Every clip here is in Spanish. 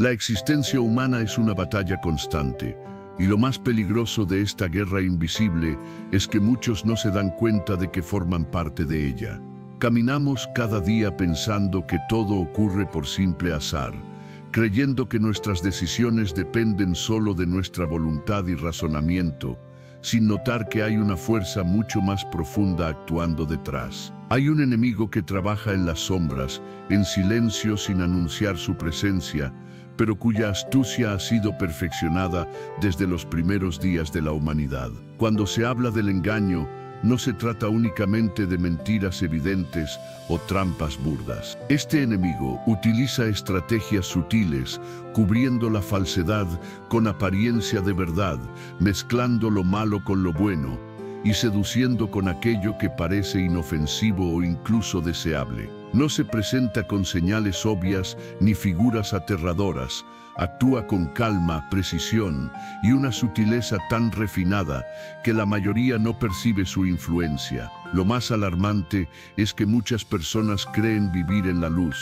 La existencia humana es una batalla constante, y lo más peligroso de esta guerra invisible es que muchos no se dan cuenta de que forman parte de ella. Caminamos cada día pensando que todo ocurre por simple azar, creyendo que nuestras decisiones dependen solo de nuestra voluntad y razonamiento, sin notar que hay una fuerza mucho más profunda actuando detrás. Hay un enemigo que trabaja en las sombras, en silencio sin anunciar su presencia, pero cuya astucia ha sido perfeccionada desde los primeros días de la humanidad. Cuando se habla del engaño, no se trata únicamente de mentiras evidentes o trampas burdas. Este enemigo utiliza estrategias sutiles, cubriendo la falsedad con apariencia de verdad, mezclando lo malo con lo bueno y seduciendo con aquello que parece inofensivo o incluso deseable. No se presenta con señales obvias ni figuras aterradoras. Actúa con calma, precisión y una sutileza tan refinada que la mayoría no percibe su influencia. Lo más alarmante es que muchas personas creen vivir en la luz,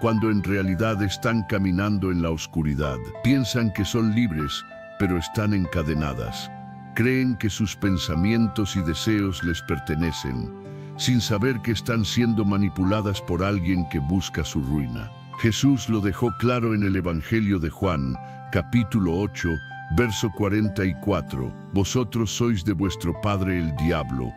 cuando en realidad están caminando en la oscuridad. Piensan que son libres, pero están encadenadas. Creen que sus pensamientos y deseos les pertenecen, sin saber que están siendo manipuladas por alguien que busca su ruina. Jesús lo dejó claro en el Evangelio de Juan, capítulo 8, verso 44. Vosotros sois de vuestro padre el diablo,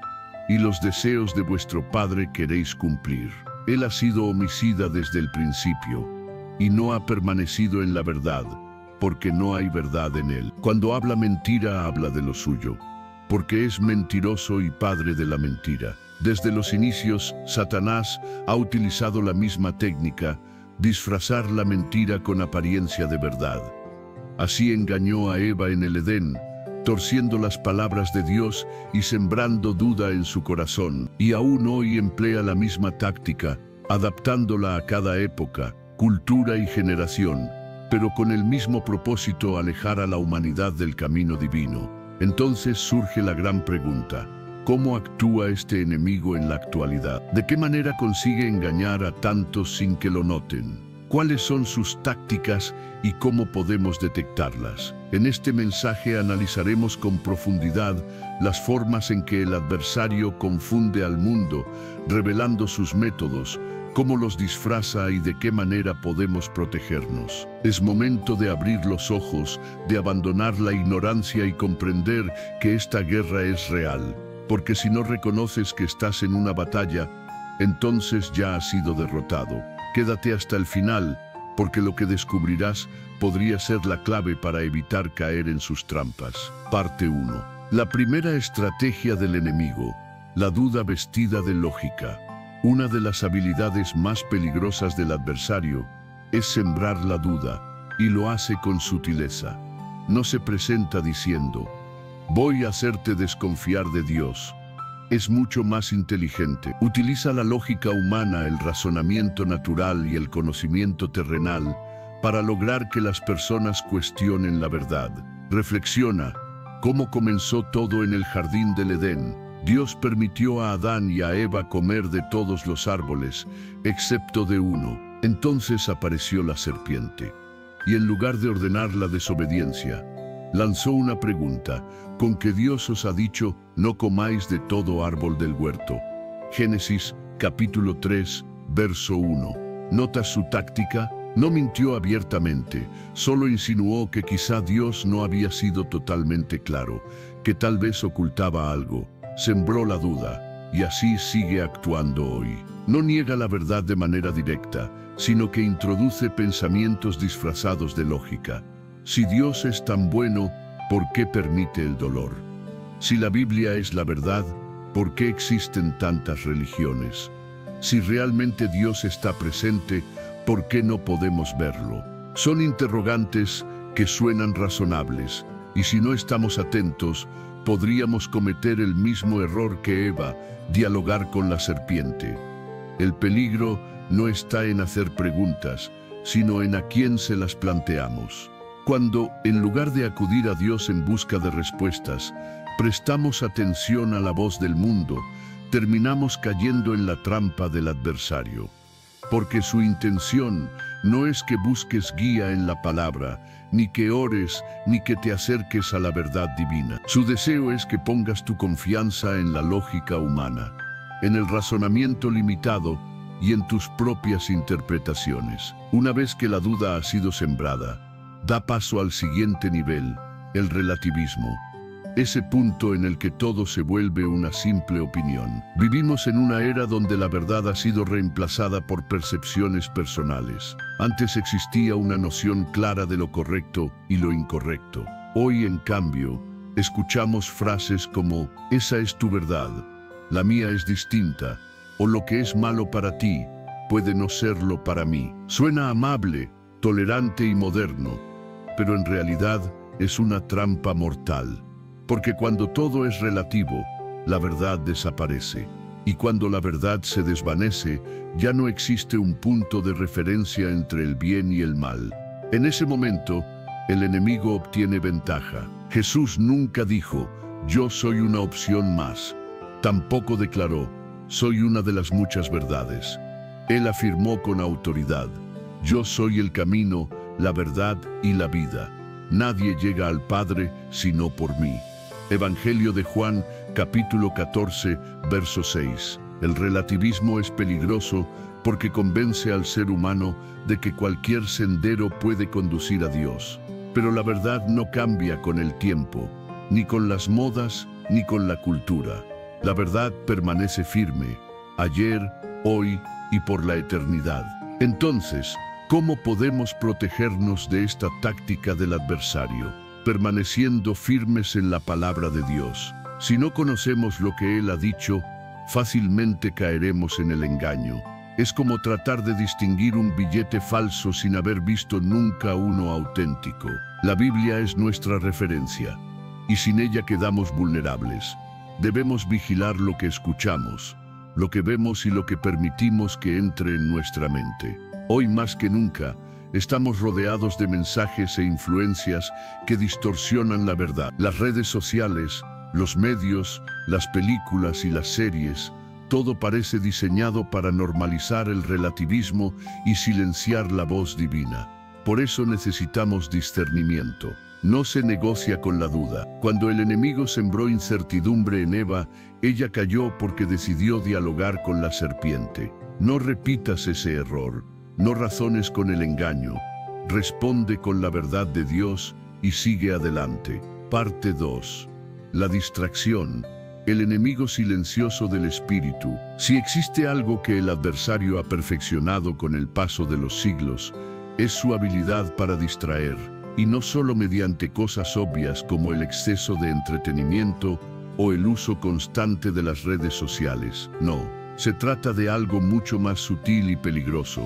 y los deseos de vuestro padre queréis cumplir. Él ha sido homicida desde el principio, y no ha permanecido en la verdad, porque no hay verdad en él. Cuando habla mentira, habla de lo suyo, porque es mentiroso y padre de la mentira. Desde los inicios, Satanás ha utilizado la misma técnica, disfrazar la mentira con apariencia de verdad. Así engañó a Eva en el Edén, torciendo las palabras de Dios y sembrando duda en su corazón. Y aún hoy emplea la misma táctica, adaptándola a cada época, cultura y generación, pero con el mismo propósito: alejar a la humanidad del camino divino. Entonces surge la gran pregunta: ¿cómo actúa este enemigo en la actualidad? ¿De qué manera consigue engañar a tantos sin que lo noten? ¿Cuáles son sus tácticas y cómo podemos detectarlas? En este mensaje analizaremos con profundidad las formas en que el adversario confunde al mundo, revelando sus métodos, cómo los disfraza y de qué manera podemos protegernos. Es momento de abrir los ojos, de abandonar la ignorancia y comprender que esta guerra es real. Porque si no reconoces que estás en una batalla, entonces ya has sido derrotado. Quédate hasta el final, porque lo que descubrirás podría ser la clave para evitar caer en sus trampas. Parte 1. La primera estrategia del enemigo: la duda vestida de lógica. Una de las habilidades más peligrosas del adversario es sembrar la duda, y lo hace con sutileza. No se presenta diciendo: voy a hacerte desconfiar de Dios. Es mucho más inteligente. Utiliza la lógica humana, el razonamiento natural y el conocimiento terrenal para lograr que las personas cuestionen la verdad. Reflexiona: ¿cómo comenzó todo en el jardín del Edén? Dios permitió a Adán y a Eva comer de todos los árboles, excepto de uno. Entonces apareció la serpiente, y en lugar de ordenar la desobediencia, lanzó una pregunta: ¿con qué Dios os ha dicho, no comáis de todo árbol del huerto? Génesis, capítulo 3, verso 1. ¿Notas su táctica? No mintió abiertamente, solo insinuó que quizá Dios no había sido totalmente claro, que tal vez ocultaba algo. Sembró la duda, y así sigue actuando hoy. No niega la verdad de manera directa, sino que introduce pensamientos disfrazados de lógica. Si Dios es tan bueno, ¿por qué permite el dolor? Si la Biblia es la verdad, ¿por qué existen tantas religiones? Si realmente Dios está presente, ¿por qué no podemos verlo? Son interrogantes que suenan razonables, y si no estamos atentos, podríamos cometer el mismo error que Eva: dialogar con la serpiente. El peligro no está en hacer preguntas, sino en a quién se las planteamos. Cuando, en lugar de acudir a Dios en busca de respuestas, prestamos atención a la voz del mundo, terminamos cayendo en la trampa del adversario. porque su intención no es que busques guía en la palabra, ni que ores, ni que te acerques a la verdad divina. Su deseo es que pongas tu confianza en la lógica humana, en el razonamiento limitado y en tus propias interpretaciones. Una vez que la duda ha sido sembrada, da paso al siguiente nivel, el relativismo. Ese punto en el que todo se vuelve una simple opinión. Vivimos en una era donde la verdad ha sido reemplazada por percepciones personales. Antes existía una noción clara de lo correcto y lo incorrecto. Hoy, en cambio, escuchamos frases como, esa es tu verdad, la mía es distinta, o lo que es malo para ti puede no serlo para mí. Suena amable, tolerante y moderno, pero en realidad es una trampa mortal. Porque cuando todo es relativo, la verdad desaparece. Y cuando la verdad se desvanece, ya no existe un punto de referencia entre el bien y el mal. En ese momento, el enemigo obtiene ventaja. Jesús nunca dijo, yo soy una opción más. Tampoco declaró, soy una de las muchas verdades. Él afirmó con autoridad, yo soy el camino, la verdad y la vida. Nadie llega al Padre sino por mí. Evangelio de Juan, capítulo 14, verso 6. El relativismo es peligroso porque convence al ser humano de que cualquier sendero puede conducir a Dios. Pero la verdad no cambia con el tiempo, ni con las modas, ni con la cultura. La verdad permanece firme, ayer, hoy y por la eternidad. Entonces, ¿cómo podemos protegernos de esta táctica del adversario? Permaneciendo firmes en la palabra de Dios. Si no conocemos lo que Él ha dicho, fácilmente caeremos en el engaño. Es como tratar de distinguir un billete falso sin haber visto nunca uno auténtico. La Biblia es nuestra referencia, y sin ella quedamos vulnerables. Debemos vigilar lo que escuchamos, lo que vemos y lo que permitimos que entre en nuestra mente. Hoy más que nunca, estamos rodeados de mensajes e influencias que distorsionan la verdad. Las redes sociales, los medios, las películas y las series, todo parece diseñado para normalizar el relativismo y silenciar la voz divina. Por eso necesitamos discernimiento. No se negocia con la duda. Cuando el enemigo sembró incertidumbre en Eva, ella cayó porque decidió dialogar con la serpiente. No repitas ese error. No razones con el engaño, responde con la verdad de Dios y sigue adelante. Parte 2. La distracción, el enemigo silencioso del espíritu. Si existe algo que el adversario ha perfeccionado con el paso de los siglos, es su habilidad para distraer, y no solo mediante cosas obvias como el exceso de entretenimiento o el uso constante de las redes sociales. No, se trata de algo mucho más sutil y peligroso.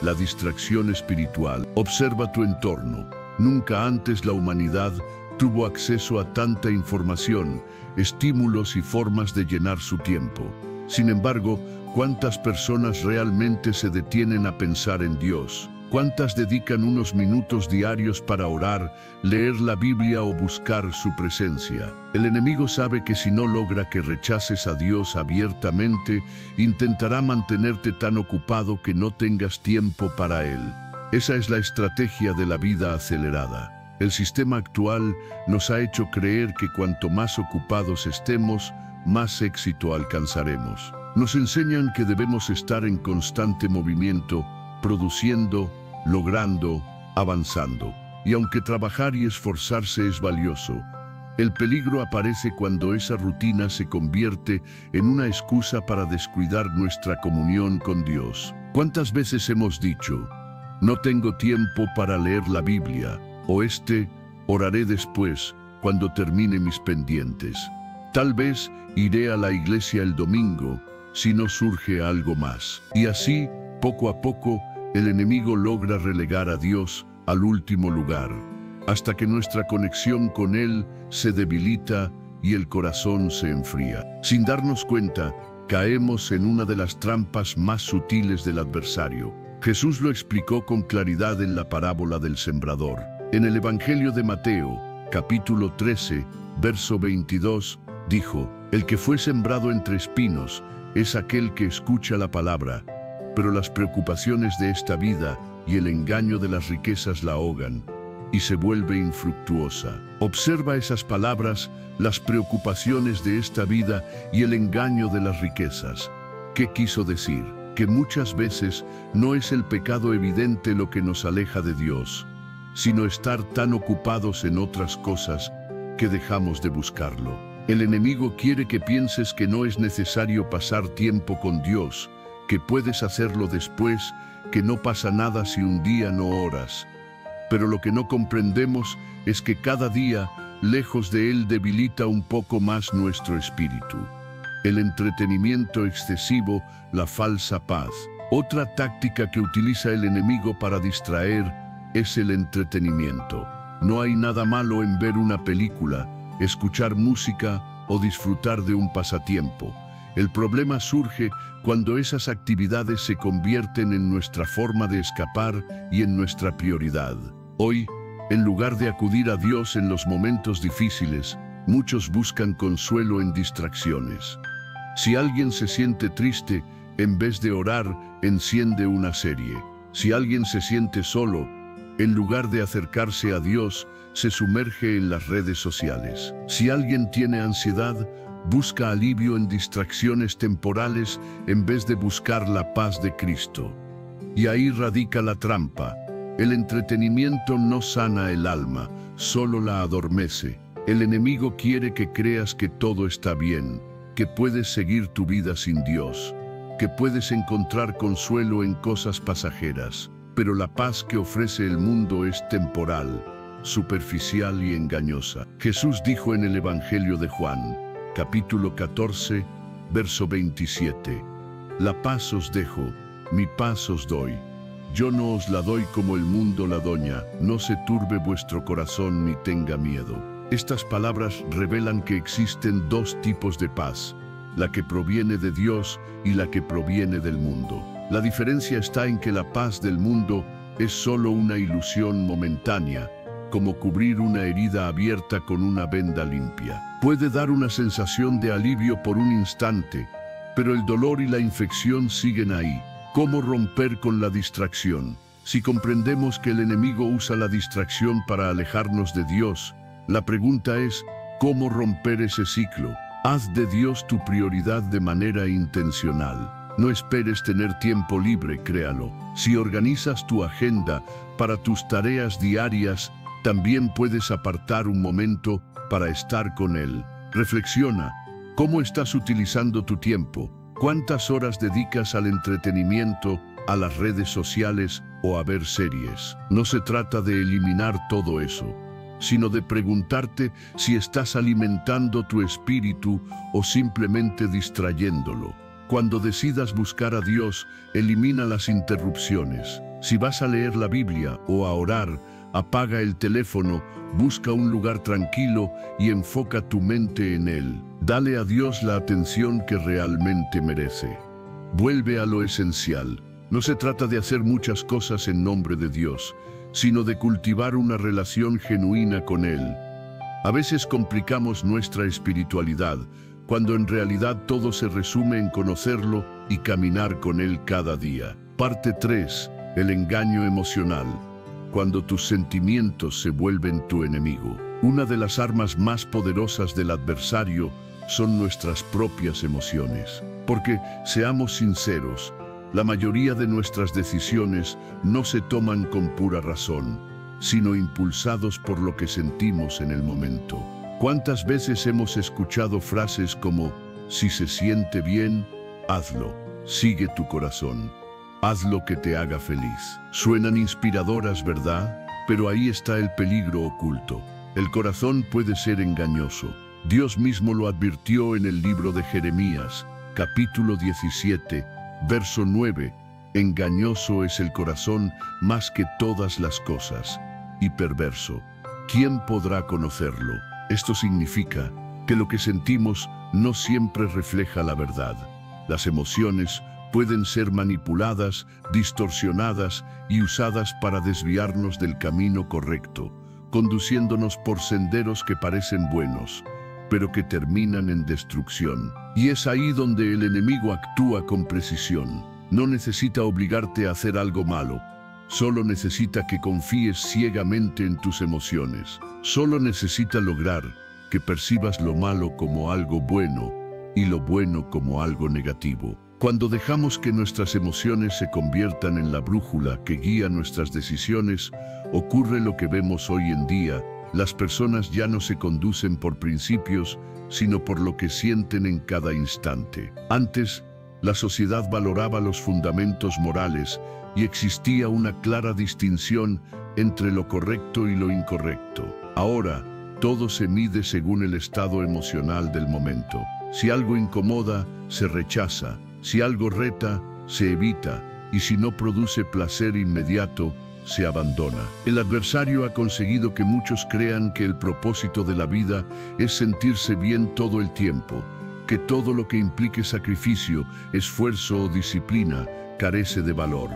La distracción espiritual. Observa tu entorno. Nunca antes la humanidad tuvo acceso a tanta información, estímulos y formas de llenar su tiempo. Sin embargo, ¿cuántas personas realmente se detienen a pensar en Dios? ¿Cuántas dedican unos minutos diarios para orar, leer la Biblia o buscar su presencia? El enemigo sabe que si no logra que rechaces a Dios abiertamente, intentará mantenerte tan ocupado que no tengas tiempo para Él. Esa es la estrategia de la vida acelerada. El sistema actual nos ha hecho creer que cuanto más ocupados estemos, más éxito alcanzaremos. Nos enseñan que debemos estar en constante movimiento, produciendo, logrando, avanzando. Y aunque trabajar y esforzarse es valioso, el peligro aparece cuando esa rutina se convierte en una excusa para descuidar nuestra comunión con Dios. ¿Cuántas veces hemos dicho, no tengo tiempo para leer la Biblia, o oraré después, cuando termine mis pendientes? Tal vez iré a la iglesia el domingo, si no surge algo más. Y así, poco a poco, el enemigo logra relegar a Dios al último lugar, hasta que nuestra conexión con Él se debilita y el corazón se enfría. Sin darnos cuenta, caemos en una de las trampas más sutiles del adversario. Jesús lo explicó con claridad en la parábola del sembrador. En el Evangelio de Mateo, capítulo 13, verso 22, dijo, el que fue sembrado entre espinos es aquel que escucha la palabra, pero las preocupaciones de esta vida y el engaño de las riquezas la ahogan y se vuelve infructuosa. Observa esas palabras, las preocupaciones de esta vida y el engaño de las riquezas. ¿Qué quiso decir? Que muchas veces no es el pecado evidente lo que nos aleja de Dios, sino estar tan ocupados en otras cosas que dejamos de buscarlo. El enemigo quiere que pienses que no es necesario pasar tiempo con Dios, que puedes hacerlo después, que no pasa nada si un día no oras. Pero lo que no comprendemos es que cada día, lejos de Él, debilita un poco más nuestro espíritu. El entretenimiento excesivo, la falsa paz. Otra táctica que utiliza el enemigo para distraer es el entretenimiento. No hay nada malo en ver una película, escuchar música o disfrutar de un pasatiempo. El problema surge cuando esas actividades se convierten en nuestra forma de escapar y en nuestra prioridad. Hoy, en lugar de acudir a Dios en los momentos difíciles, muchos buscan consuelo en distracciones. Si alguien se siente triste, en vez de orar, enciende una serie. Si alguien se siente solo, en lugar de acercarse a Dios, se sumerge en las redes sociales. Si alguien tiene ansiedad, busca alivio en distracciones temporales en vez de buscar la paz de Cristo. Y ahí radica la trampa. El entretenimiento no sana el alma, solo la adormece. El enemigo quiere que creas que todo está bien, que puedes seguir tu vida sin Dios, que puedes encontrar consuelo en cosas pasajeras. Pero la paz que ofrece el mundo es temporal, superficial y engañosa. Jesús dijo en el Evangelio de Juan, capítulo 14, verso 27, «La paz os dejo, mi paz os doy. Yo no os la doy como el mundo la doña, no se turbe vuestro corazón ni tenga miedo». Estas palabras revelan que existen dos tipos de paz, la que proviene de Dios y la que proviene del mundo. La diferencia está en que la paz del mundo es solo una ilusión momentánea, como cubrir una herida abierta con una venda limpia. Puede dar una sensación de alivio por un instante, pero el dolor y la infección siguen ahí. ¿Cómo romper con la distracción? Si comprendemos que el enemigo usa la distracción para alejarnos de Dios, la pregunta es, ¿cómo romper ese ciclo? Haz de Dios tu prioridad de manera intencional. No esperes tener tiempo libre, créalo. Si organizas tu agenda para tus tareas diarias, también puedes apartar un momento para estar con Él. Reflexiona, ¿cómo estás utilizando tu tiempo? ¿Cuántas horas dedicas al entretenimiento, a las redes sociales o a ver series? No se trata de eliminar todo eso, sino de preguntarte si estás alimentando tu espíritu o simplemente distrayéndolo. Cuando decidas buscar a Dios, elimina las interrupciones. Si vas a leer la Biblia o a orar, apaga el teléfono, busca un lugar tranquilo y enfoca tu mente en Él. Dale a Dios la atención que realmente merece. Vuelve a lo esencial. No se trata de hacer muchas cosas en nombre de Dios, sino de cultivar una relación genuina con Él. A veces complicamos nuestra espiritualidad, cuando en realidad todo se resume en conocerlo y caminar con Él cada día. Parte 3. El engaño emocional. Cuando tus sentimientos se vuelven tu enemigo. Una de las armas más poderosas del adversario son nuestras propias emociones. Porque, seamos sinceros, la mayoría de nuestras decisiones no se toman con pura razón, sino impulsados por lo que sentimos en el momento. ¿Cuántas veces hemos escuchado frases como, si se siente bien, hazlo, sigue tu corazón, haz lo que te haga feliz? Suenan inspiradoras, ¿verdad? Pero ahí está el peligro oculto. El corazón puede ser engañoso. Dios mismo lo advirtió en el libro de Jeremías, capítulo 17, verso 9. Engañoso es el corazón más que todas las cosas, y perverso. ¿Quién podrá conocerlo? Esto significa que lo que sentimos no siempre refleja la verdad. Las emociones pueden ser manipuladas, distorsionadas y usadas para desviarnos del camino correcto, conduciéndonos por senderos que parecen buenos, pero que terminan en destrucción. Y es ahí donde el enemigo actúa con precisión. No necesita obligarte a hacer algo malo. Solo necesita que confíes ciegamente en tus emociones. Solo necesita lograr que percibas lo malo como algo bueno y lo bueno como algo negativo. Cuando dejamos que nuestras emociones se conviertan en la brújula que guía nuestras decisiones, ocurre lo que vemos hoy en día. Las personas ya no se conducen por principios, sino por lo que sienten en cada instante. Antes, la sociedad valoraba los fundamentos morales y existía una clara distinción entre lo correcto y lo incorrecto. Ahora, todo se mide según el estado emocional del momento. Si algo incomoda, se rechaza. Si algo reta, se evita. Y si no produce placer inmediato, se abandona. El adversario ha conseguido que muchos crean que el propósito de la vida es sentirse bien todo el tiempo, que todo lo que implique sacrificio, esfuerzo o disciplina carece de valor.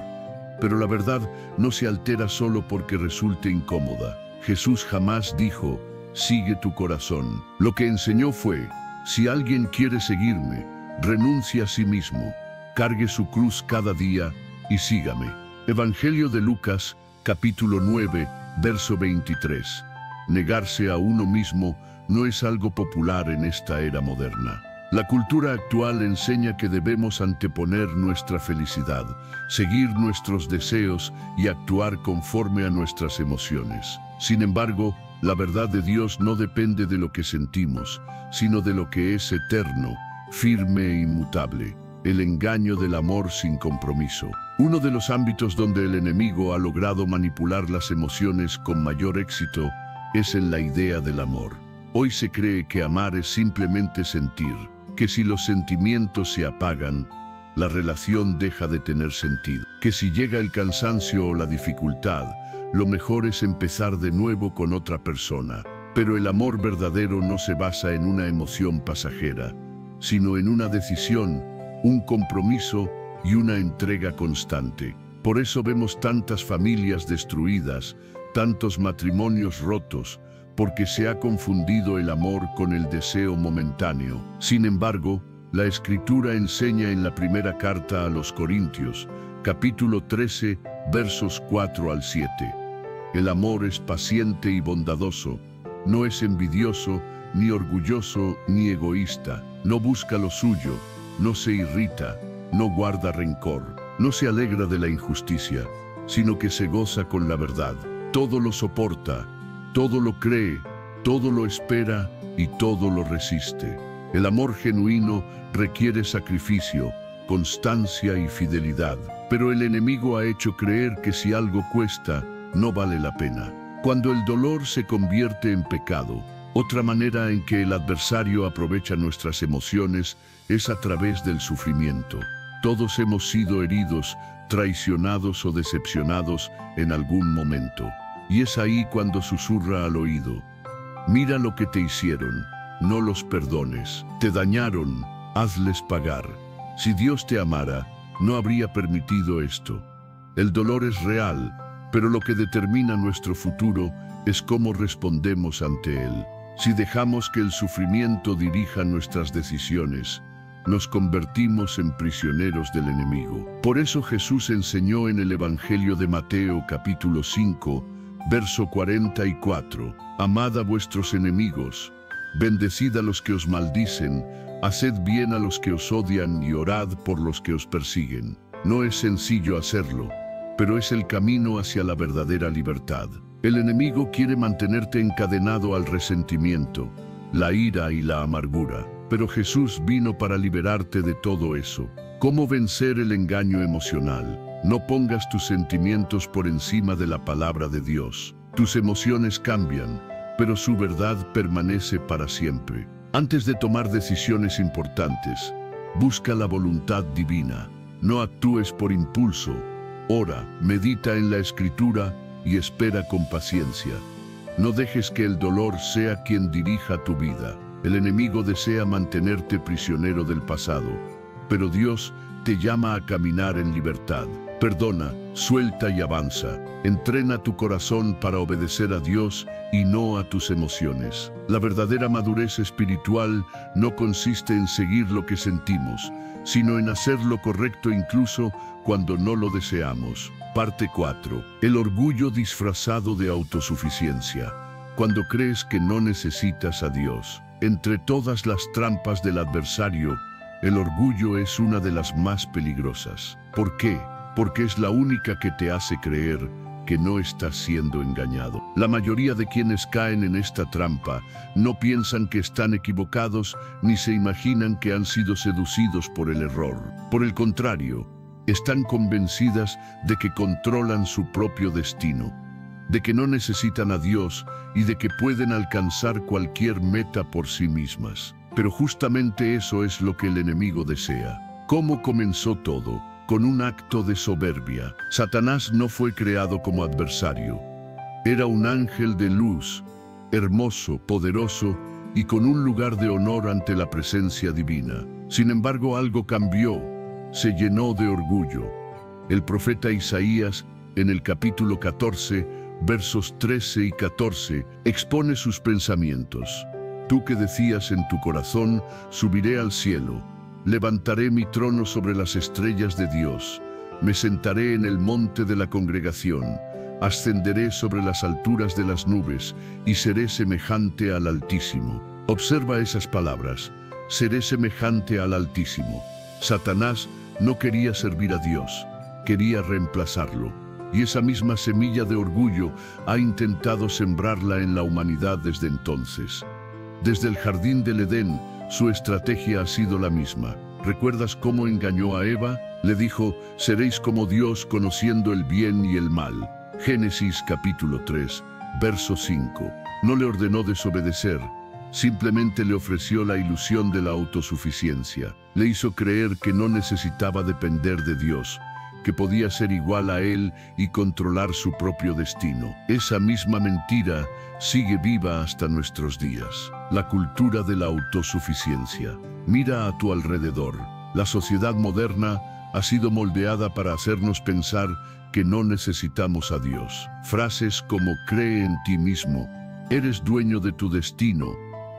Pero la verdad no se altera solo porque resulte incómoda. Jesús jamás dijo, sigue tu corazón. Lo que enseñó fue, si alguien quiere seguirme, renuncie a sí mismo, cargue su cruz cada día y sígame. Evangelio de Lucas, capítulo 9, verso 23. Negarse a uno mismo no es algo popular en esta era moderna. La cultura actual enseña que debemos anteponer nuestra felicidad, seguir nuestros deseos y actuar conforme a nuestras emociones. Sin embargo, la verdad de Dios no depende de lo que sentimos, sino de lo que es eterno, firme e inmutable. El engaño del amor sin compromiso. Uno de los ámbitos donde el enemigo ha logrado manipular las emociones con mayor éxito es en la idea del amor. Hoy se cree que amar es simplemente sentir, que si los sentimientos se apagan, la relación deja de tener sentido, que si llega el cansancio o la dificultad, lo mejor es empezar de nuevo con otra persona. Pero el amor verdadero no se basa en una emoción pasajera, sino en una decisión, un compromiso y una entrega constante. Por eso vemos tantas familias destruidas, tantos matrimonios rotos, porque se ha confundido el amor con el deseo momentáneo. Sin embargo, la Escritura enseña en la primera carta a los Corintios, capítulo 13, versos 4 al 7. El amor es paciente y bondadoso, no es envidioso, ni orgulloso, ni egoísta, no busca lo suyo, no se irrita, no guarda rencor, no se alegra de la injusticia, sino que se goza con la verdad. Todo lo soporta, todo lo cree, todo lo espera y todo lo resiste. El amor genuino requiere sacrificio, constancia y fidelidad. Pero el enemigo ha hecho creer que si algo cuesta, no vale la pena. Cuando el dolor se convierte en pecado, otra manera en que el adversario aprovecha nuestras emociones es a través del sufrimiento. Todos hemos sido heridos, traicionados o decepcionados en algún momento. Y es ahí cuando susurra al oído: mira lo que te hicieron, no los perdones. Te dañaron, hazles pagar. Si Dios te amara, no habría permitido esto. El dolor es real, pero lo que determina nuestro futuro es cómo respondemos ante él. Si dejamos que el sufrimiento dirija nuestras decisiones, nos convertimos en prisioneros del enemigo. Por eso Jesús enseñó en el Evangelio de Mateo capítulo 5, verso 44, amad a vuestros enemigos, bendecid a los que os maldicen, haced bien a los que os odian y orad por los que os persiguen. No es sencillo hacerlo, pero es el camino hacia la verdadera libertad. El enemigo quiere mantenerte encadenado al resentimiento, la ira y la amargura, pero Jesús vino para liberarte de todo eso. ¿Cómo vencer el engaño emocional? No pongas tus sentimientos por encima de la palabra de Dios. Tus emociones cambian, pero su verdad permanece para siempre. Antes de tomar decisiones importantes, busca la voluntad divina. No actúes por impulso. Ora, medita en la Escritura y espera con paciencia. No dejes que el dolor sea quien dirija tu vida. El enemigo desea mantenerte prisionero del pasado, pero Dios te llama a caminar en libertad. Perdona, suelta y avanza. Entrena tu corazón para obedecer a Dios y no a tus emociones. La verdadera madurez espiritual no consiste en seguir lo que sentimos, sino en hacer lo correcto incluso cuando no lo deseamos. Parte 4. El orgullo disfrazado de autosuficiencia. Cuando crees que no necesitas a Dios. Entre todas las trampas del adversario, el orgullo es una de las más peligrosas. ¿Por qué? Porque es la única que te hace creer que no estás siendo engañado. La mayoría de quienes caen en esta trampa no piensan que están equivocados ni se imaginan que han sido seducidos por el error. Por el contrario, están convencidas de que controlan su propio destino, de que no necesitan a Dios y de que pueden alcanzar cualquier meta por sí mismas. Pero justamente eso es lo que el enemigo desea. ¿Cómo comenzó todo? Con un acto de soberbia. Satanás no fue creado como adversario. Era un ángel de luz, hermoso, poderoso y con un lugar de honor ante la presencia divina. Sin embargo, algo cambió. Se llenó de orgullo. El profeta Isaías, en el capítulo 14, versos 13 y 14, expone sus pensamientos. Tú que decías en tu corazón, subiré al cielo. Levantaré mi trono sobre las estrellas de Dios. Me sentaré en el monte de la congregación. Ascenderé sobre las alturas de las nubes y seré semejante al Altísimo. Observa esas palabras. Seré semejante al Altísimo. Satanás no quería servir a Dios, quería reemplazarlo. Y esa misma semilla de orgullo ha intentado sembrarla en la humanidad desde entonces. Desde el jardín del Edén, su estrategia ha sido la misma. ¿Recuerdas cómo engañó a Eva? Le dijo, seréis como Dios conociendo el bien y el mal. Génesis capítulo 3, verso 5. No le ordenó desobedecer, simplemente le ofreció la ilusión de la autosuficiencia. Le hizo creer que no necesitaba depender de Dios, que podía ser igual a Él y controlar su propio destino. Esa misma mentira sigue viva hasta nuestros días. La cultura de la autosuficiencia. Mira a tu alrededor. La sociedad moderna ha sido moldeada para hacernos pensar que no necesitamos a Dios. Frases como cree en ti mismo, eres dueño de tu destino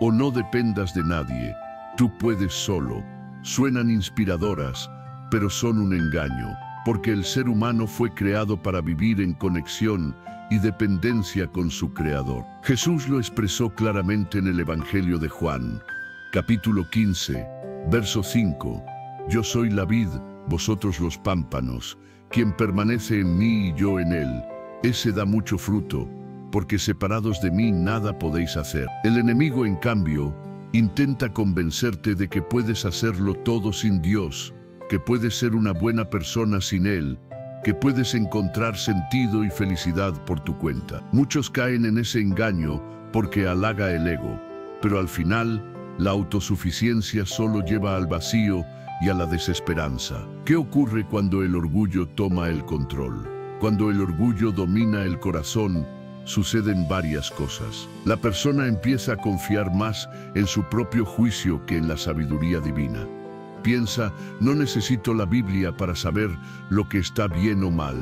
o no dependas de nadie, tú puedes solo, suenan inspiradoras, pero son un engaño. Porque el ser humano fue creado para vivir en conexión y dependencia con su Creador. Jesús lo expresó claramente en el Evangelio de Juan, capítulo 15, verso 5. Yo soy la vid, vosotros los pámpanos. Quien permanece en mí y yo en él, ese da mucho fruto, porque separados de mí nada podéis hacer. El enemigo, en cambio, intenta convencerte de que puedes hacerlo todo sin Dios, que puedes ser una buena persona sin Él, que puedes encontrar sentido y felicidad por tu cuenta. Muchos caen en ese engaño porque halaga el ego, pero al final, la autosuficiencia solo lleva al vacío y a la desesperanza. ¿Qué ocurre cuando el orgullo toma el control? Cuando el orgullo domina el corazón, suceden varias cosas. La persona empieza a confiar más en su propio juicio que en la sabiduría divina. Piensa, no necesito la Biblia para saber lo que está bien o mal.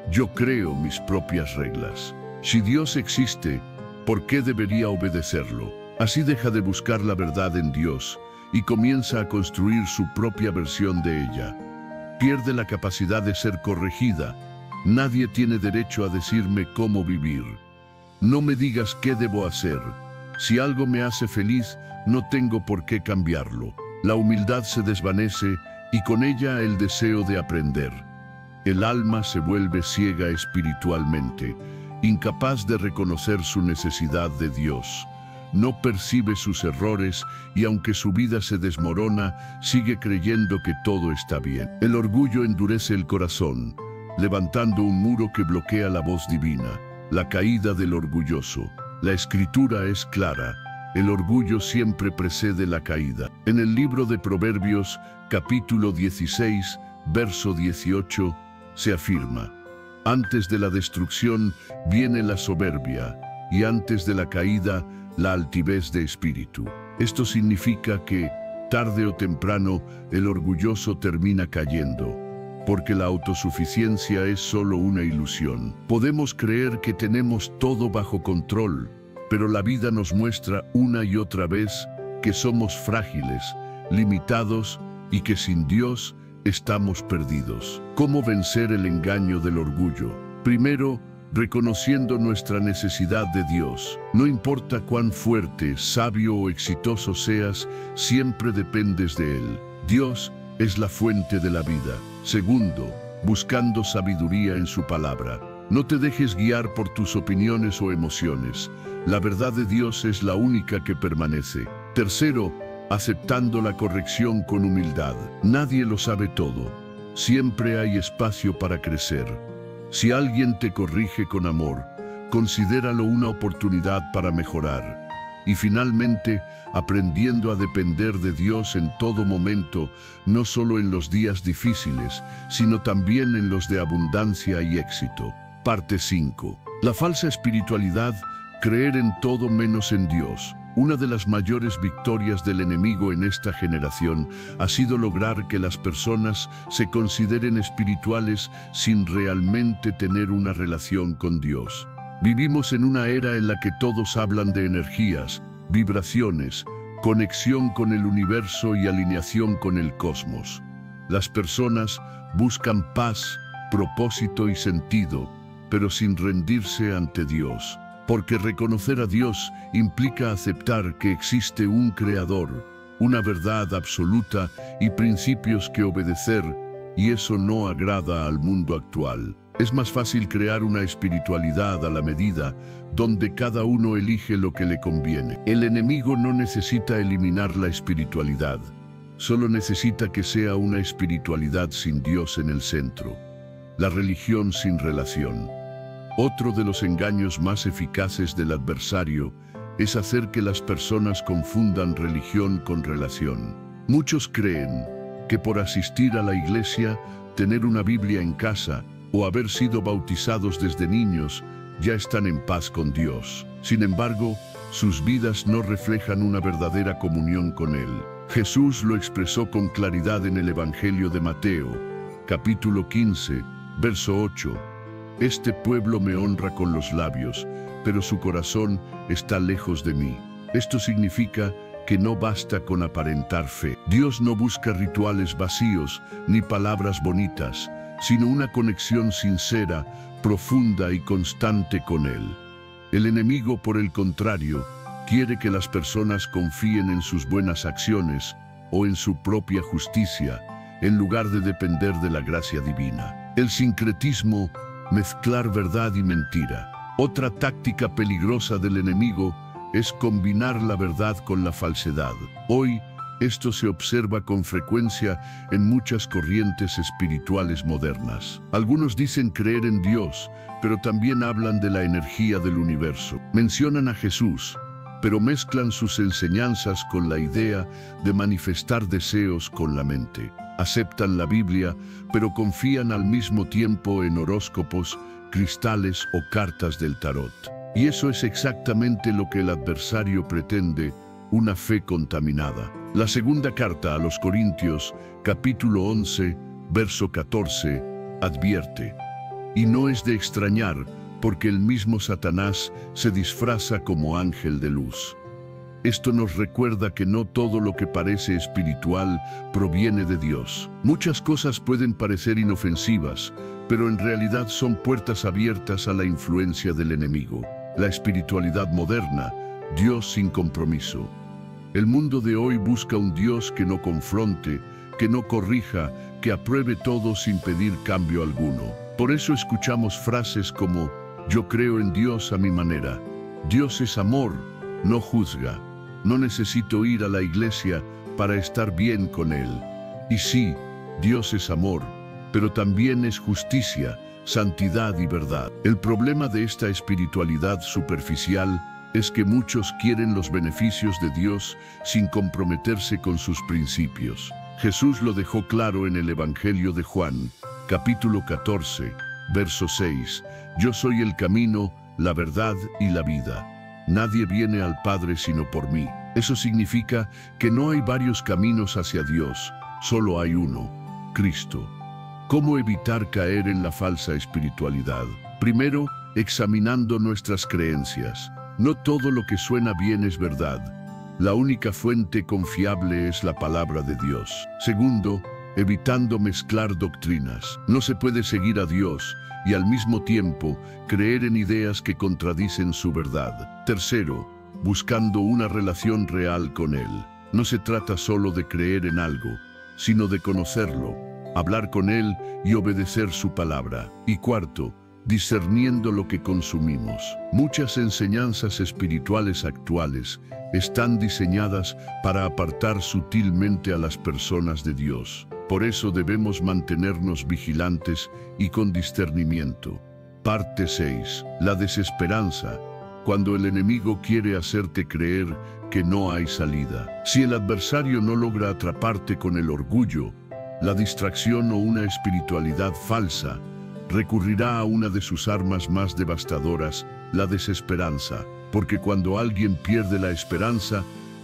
Yo creo mis propias reglas. Si Dios existe, ¿por qué debería obedecerlo? Así deja de buscar la verdad en Dios y comienza a construir su propia versión de ella. Pierde la capacidad de ser corregida. Nadie tiene derecho a decirme cómo vivir. No me digas qué debo hacer. Si algo me hace feliz, no tengo por qué cambiarlo. La humildad se desvanece y con ella el deseo de aprender. El alma se vuelve ciega espiritualmente, incapaz de reconocer su necesidad de Dios. No percibe sus errores y aunque su vida se desmorona, sigue creyendo que todo está bien. El orgullo endurece el corazón, levantando un muro que bloquea la voz divina. La caída del orgulloso. La Escritura es clara. El orgullo siempre precede la caída. En el libro de Proverbios, capítulo 16, verso 18, se afirma: antes de la destrucción viene la soberbia, y antes de la caída, la altivez de espíritu. Esto significa que, tarde o temprano, el orgulloso termina cayendo. porque la autosuficiencia es solo una ilusión. Podemos creer que tenemos todo bajo control, pero la vida nos muestra una y otra vez que somos frágiles, limitados y que sin Dios estamos perdidos. ¿Cómo vencer el engaño del orgullo? Primero, reconociendo nuestra necesidad de Dios. No importa cuán fuerte, sabio o exitoso seas, siempre dependes de Él. Dios es la fuente de la vida. Segundo, buscando sabiduría en su palabra. No te dejes guiar por tus opiniones o emociones. La verdad de Dios es la única que permanece. Tercero, aceptando la corrección con humildad. Nadie lo sabe todo. Siempre hay espacio para crecer. Si alguien te corrige con amor, considéralo una oportunidad para mejorar. Y finalmente, aprendiendo a depender de Dios en todo momento, no solo en los días difíciles, sino también en los de abundancia y éxito. Parte 5. La falsa espiritualidad, creer en todo menos en Dios. Una de las mayores victorias del enemigo en esta generación ha sido lograr que las personas se consideren espirituales sin realmente tener una relación con Dios. Vivimos en una era en la que todos hablan de energías, vibraciones, conexión con el universo y alineación con el cosmos. Las personas buscan paz, propósito y sentido, pero sin rendirse ante Dios. Porque reconocer a Dios implica aceptar que existe un Creador, una verdad absoluta y principios que obedecer, y eso no agrada al mundo actual. Es más fácil crear una espiritualidad a la medida, donde cada uno elige lo que le conviene. El enemigo no necesita eliminar la espiritualidad, solo necesita que sea una espiritualidad sin Dios en el centro. La religión sin relación. Otro de los engaños más eficaces del adversario es hacer que las personas confundan religión con relación. Muchos creen que por asistir a la iglesia, tener una Biblia en casa o haber sido bautizados desde niños, ya están en paz con Dios. Sin embargo, sus vidas no reflejan una verdadera comunión con Él. Jesús lo expresó con claridad en el Evangelio de Mateo, capítulo 15, verso 8. Este pueblo me honra con los labios, pero su corazón está lejos de mí. Esto significa que no basta con aparentar fe. Dios no busca rituales vacíos ni palabras bonitas, sino una conexión sincera, profunda y constante con Él. El enemigo, por el contrario, quiere que las personas confíen en sus buenas acciones o en su propia justicia, en lugar de depender de la gracia divina. El sincretismo, mezclar verdad y mentira. Otra táctica peligrosa del enemigo es combinar la verdad con la falsedad. Hoy, esto se observa con frecuencia en muchas corrientes espirituales modernas. Algunos dicen creer en Dios, pero también hablan de la energía del universo. Mencionan a Jesús, pero mezclan sus enseñanzas con la idea de manifestar deseos con la mente. Aceptan la Biblia, pero confían al mismo tiempo en horóscopos, cristales o cartas del tarot. Y eso es exactamente lo que el adversario pretende, una fe contaminada. La segunda carta a los Corintios, capítulo 11, verso 14, advierte: y no es de extrañar, porque el mismo Satanás se disfraza como ángel de luz. Esto nos recuerda que no todo lo que parece espiritual proviene de Dios. Muchas cosas pueden parecer inofensivas, pero en realidad son puertas abiertas a la influencia del enemigo. La espiritualidad moderna, Dios sin compromiso. El mundo de hoy busca un Dios que no confronte, que no corrija, que apruebe todo sin pedir cambio alguno. Por eso escuchamos frases como: yo creo en Dios a mi manera. Dios es amor, no juzga. No necesito ir a la iglesia para estar bien con Él. Y sí, Dios es amor, pero también es justicia, santidad y verdad. El problema de esta espiritualidad superficial es que muchos quieren los beneficios de Dios sin comprometerse con sus principios. Jesús lo dejó claro en el Evangelio de Juan, capítulo 14, verso 6. Yo soy el camino, la verdad y la vida. Nadie viene al Padre sino por mí. Eso significa que no hay varios caminos hacia Dios, solo hay uno, Cristo. ¿Cómo evitar caer en la falsa espiritualidad? Primero, examinando nuestras creencias. No todo lo que suena bien es verdad. La única fuente confiable es la palabra de Dios. Segundo, evitando mezclar doctrinas. No se puede seguir a Dios y al mismo tiempo creer en ideas que contradicen su verdad. Tercero, buscando una relación real con Él. No se trata solo de creer en algo, sino de conocerlo, hablar con Él y obedecer su palabra. Y cuarto, discerniendo lo que consumimos. Muchas enseñanzas espirituales actuales están diseñadas para apartar sutilmente a las personas de Dios. Por eso debemos mantenernos vigilantes y con discernimiento. Parte 6. La desesperanza. Cuando el enemigo quiere hacerte creer que no hay salida. Si el adversario no logra atraparte con el orgullo, la distracción o una espiritualidad falsa, recurrirá a una de sus armas más devastadoras, la desesperanza, porque cuando alguien pierde la esperanza,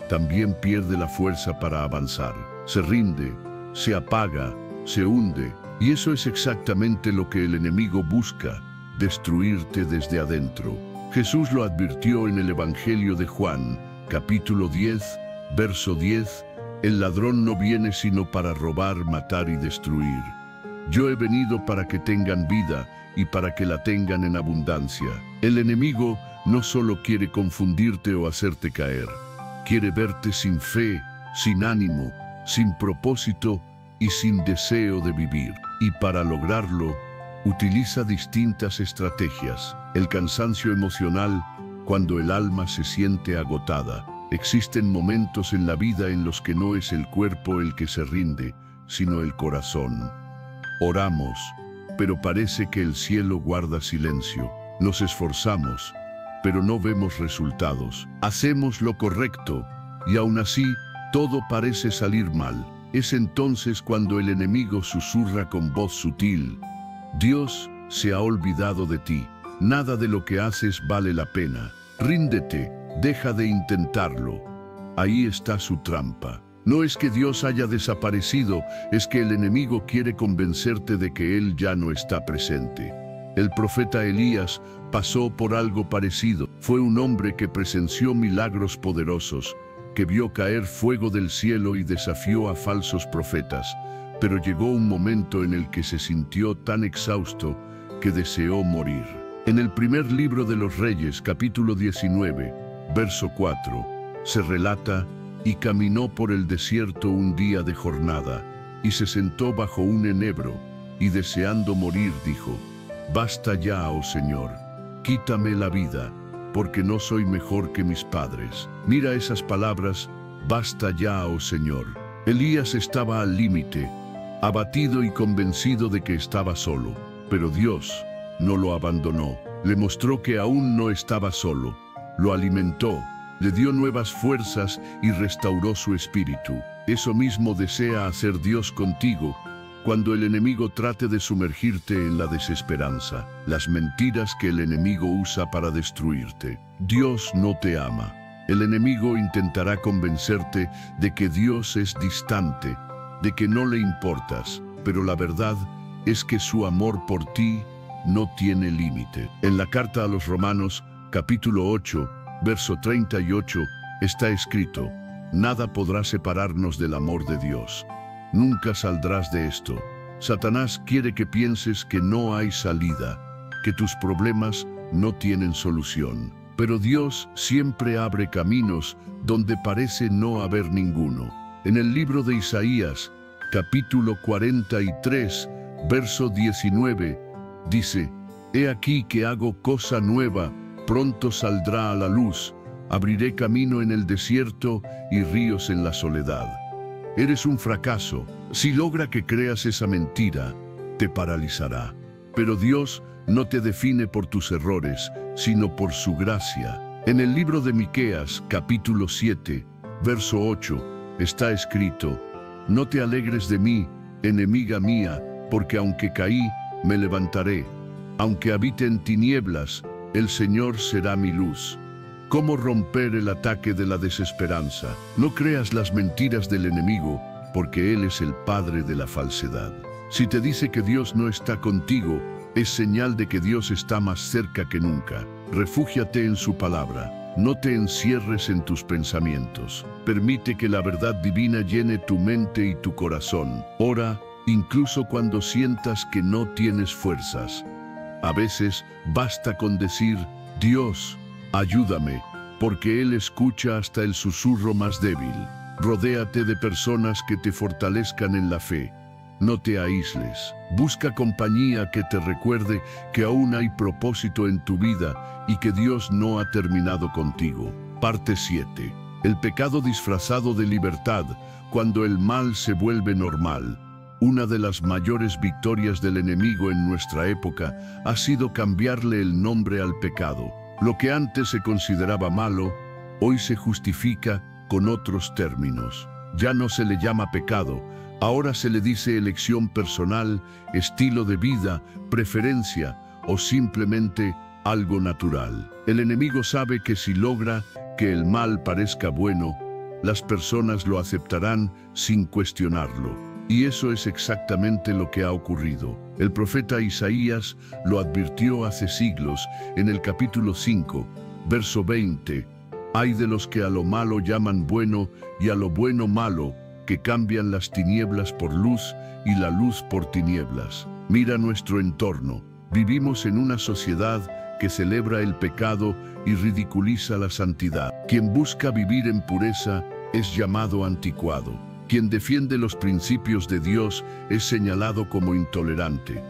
también pierde la fuerza para avanzar. Se rinde, se apaga, se hunde, y eso es exactamente lo que el enemigo busca, destruirte desde adentro. Jesús lo advirtió en el Evangelio de Juan, capítulo 10, verso 10, el ladrón no viene sino para robar, matar y destruir. Yo he venido para que tengan vida y para que la tengan en abundancia. El enemigo no solo quiere confundirte o hacerte caer, quiere verte sin fe, sin ánimo, sin propósito y sin deseo de vivir. Y para lograrlo, utiliza distintas estrategias. El cansancio emocional, cuando el alma se siente agotada. Existen momentos en la vida en los que no es el cuerpo el que se rinde, sino el corazón. Oramos, pero parece que el cielo guarda silencio. Nos esforzamos, pero no vemos resultados. Hacemos lo correcto, y aún así, todo parece salir mal. Es entonces cuando el enemigo susurra con voz sutil: Dios se ha olvidado de ti. Nada de lo que haces vale la pena. Ríndete, deja de intentarlo. Ahí está su trampa. No es que Dios haya desaparecido, es que el enemigo quiere convencerte de que Él ya no está presente. El profeta Elías pasó por algo parecido. Fue un hombre que presenció milagros poderosos, que vio caer fuego del cielo y desafió a falsos profetas. Pero llegó un momento en el que se sintió tan exhausto que deseó morir. En el primer libro de los Reyes, capítulo 19, verso 4, se relata: y caminó por el desierto un día de jornada, y se sentó bajo un enebro, y deseando morir dijo: Basta ya, oh Señor, quítame la vida, porque no soy mejor que mis padres. Mira esas palabras: basta ya, oh Señor. Elías estaba al límite, abatido y convencido de que estaba solo, pero Dios no lo abandonó. Le mostró que aún no estaba solo, lo alimentó, le dio nuevas fuerzas y restauró su espíritu. Eso mismo desea hacer Dios contigo cuando el enemigo trate de sumergirte en la desesperanza, las mentiras que el enemigo usa para destruirte. Dios no te ama. El enemigo intentará convencerte de que Dios es distante, de que no le importas, pero la verdad es que su amor por ti no tiene límite. En la carta a los Romanos, capítulo 8, verso 38, está escrito: nada podrá separarnos del amor de Dios. Nunca saldrás de esto. Satanás quiere que pienses que no hay salida, que tus problemas no tienen solución. Pero Dios siempre abre caminos donde parece no haber ninguno. En el libro de Isaías, capítulo 43, verso 19, dice: He aquí que hago cosa nueva, pronto saldrá a la luz, abriré camino en el desierto y ríos en la soledad. Eres un fracaso. Si logra que creas esa mentira, te paralizará. Pero Dios no te define por tus errores, sino por su gracia. En el libro de Miqueas, capítulo 7, verso 8, está escrito: No te alegres de mí, enemiga mía, porque aunque caí, me levantaré. Aunque habite en tinieblas, el Señor será mi luz. ¿Cómo romper el ataque de la desesperanza? No creas las mentiras del enemigo, porque él es el padre de la falsedad. Si te dice que Dios no está contigo, es señal de que Dios está más cerca que nunca. Refúgiate en su palabra. No te encierres en tus pensamientos. Permite que la verdad divina llene tu mente y tu corazón. Ora, incluso cuando sientas que no tienes fuerzas. A veces basta con decir, Dios, ayúdame, porque Él escucha hasta el susurro más débil. Rodéate de personas que te fortalezcan en la fe. No te aísles. Busca compañía que te recuerde que aún hay propósito en tu vida y que Dios no ha terminado contigo. Parte 7. El pecado disfrazado de libertad, cuando el mal se vuelve normal. Una de las mayores victorias del enemigo en nuestra época ha sido cambiarle el nombre al pecado. Lo que antes se consideraba malo, hoy se justifica con otros términos. Ya no se le llama pecado, ahora se le dice elección personal, estilo de vida, preferencia o simplemente algo natural. El enemigo sabe que si logra que el mal parezca bueno, las personas lo aceptarán sin cuestionarlo. Y eso es exactamente lo que ha ocurrido. El profeta Isaías lo advirtió hace siglos en el capítulo 5, verso 20. Ay de los que a lo malo llaman bueno y a lo bueno malo, que cambian las tinieblas por luz y la luz por tinieblas. Mira nuestro entorno. Vivimos en una sociedad que celebra el pecado y ridiculiza la santidad. Quien busca vivir en pureza es llamado anticuado. Quien defiende los principios de Dios es señalado como intolerante.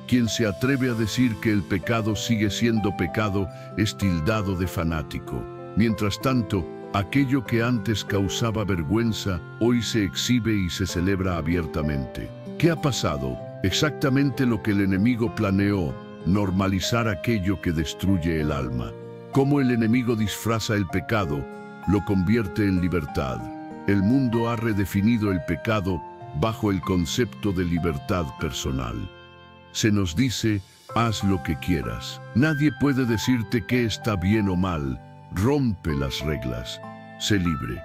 Quien se atreve a decir que el pecado sigue siendo pecado es tildado de fanático. Mientras tanto, aquello que antes causaba vergüenza, hoy se exhibe y se celebra abiertamente. ¿Qué ha pasado? Exactamente lo que el enemigo planeó, normalizar aquello que destruye el alma. Cómo el enemigo disfraza el pecado, lo convierte en libertad. El mundo ha redefinido el pecado bajo el concepto de libertad personal. Se nos dice, haz lo que quieras. Nadie puede decirte qué está bien o mal. Rompe las reglas. Sé libre.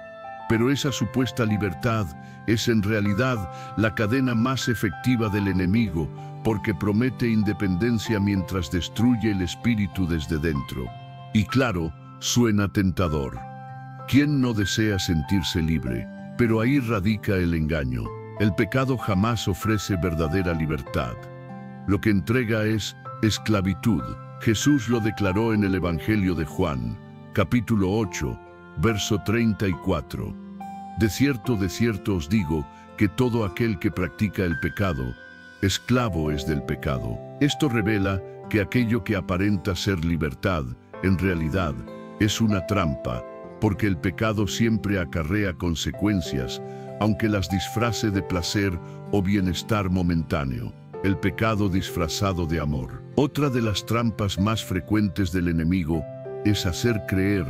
Pero esa supuesta libertad es en realidad la cadena más efectiva del enemigo, porque promete independencia mientras destruye el espíritu desde dentro. Y claro, suena tentador. ¿Quién no desea sentirse libre? Pero ahí radica el engaño. El pecado jamás ofrece verdadera libertad. Lo que entrega es esclavitud. Jesús lo declaró en el Evangelio de Juan, capítulo 8, verso 34. De cierto os digo, que todo aquel que practica el pecado, esclavo es del pecado. Esto revela que aquello que aparenta ser libertad, en realidad, es una trampa, porque el pecado siempre acarrea consecuencias, aunque las disfrace de placer o bienestar momentáneo. El pecado disfrazado de amor. Otra de las trampas más frecuentes del enemigo es hacer creer